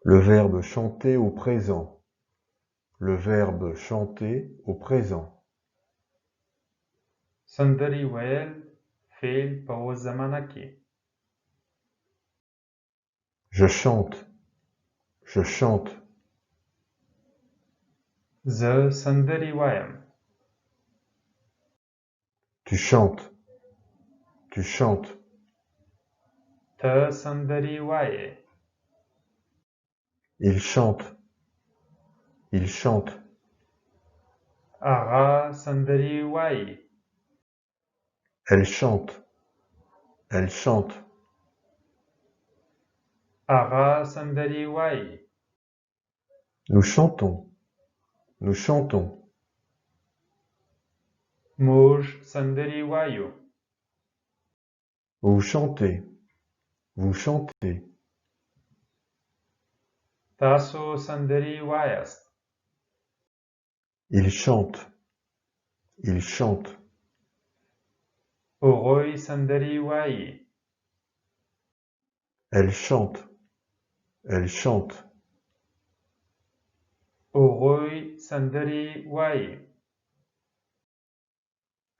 Le verbe chanter au présent. Le verbe chanter au présent. سندرې ویل فعل په اوس زمانه کې. Je chante. Je chante. زه سندرې وایم. Tu chantes. Tu chantes. ته سندرې وایې. Il chante. Il chante. هغه سندرې وایي. Elle chante. Elle chante. هغه سندرې وایي. Nous chantons. Nous chantons. موږ سندرې وایو. Vous chantez. Vous chantez. تاسو سندرې وایاست. Il chante. Il chante. هغوی سندرې وایي. Elle chante. Elle chante. هغوی سندرې وایي.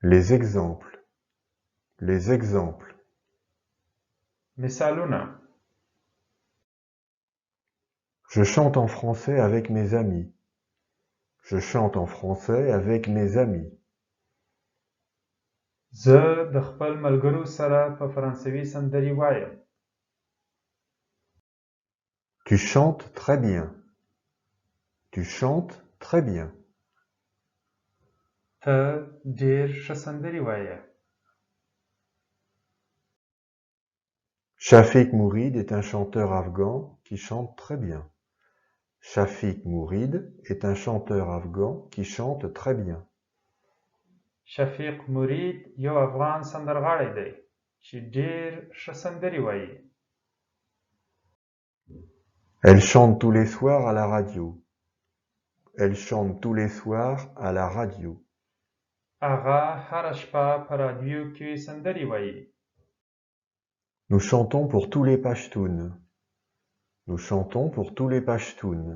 Les exemples. Les exemples. مثالونه. Je chante en français avec mes amis. Je chante en français avec mes amis. زه د خپل ملګرو سره په فرانسوي سندرې وایم. Tu chantes très bien. Tu chantes très bien. ته ډېر ښه سندرې وایې. Shafik Mouride est un chanteur afghan qui chante très bien. Shafik Mouride est un chanteur afghan qui chante très bien. شفیق مرید یو افغان سندرغاړی دی چې ډېر ښه سندرې وایي. Elle chante tous les soirs à la radio. Elle chante tous les soirs à la radio. هغه هره شپه په رادیو کې سندرې وایي. Nous chantons pour tous les Pashtuns. Nous chantons pour tous les Pashtuns.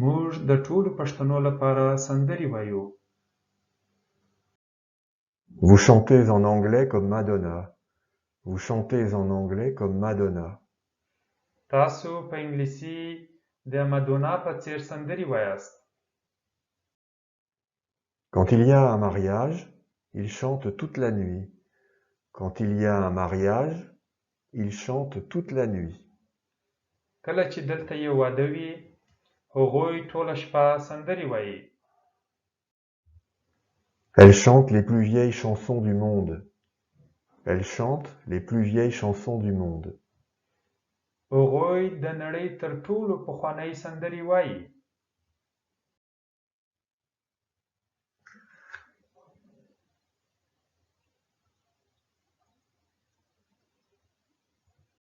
موږ د ټولو پښتنو لپاره سندرې وایو. Vous chantez en anglais comme Madonna. Vous chantez en anglais comme Madonna. تاسو په انګلیسي د مادونا په څیر سندرې وایاست. Quand il y a un mariage, ils chantent toute la nuit. Quand il y a un mariage, ils chantent toute la nuit. کله چې دلته یو واده وي هغوی ټوله شپه سندرې وایي. Elle chante les plus vieilles chansons du monde. Elle chante les plus vieilles chansons du monde. هغوی د نړۍ تر ټولو پخوانۍ سندرې وایي.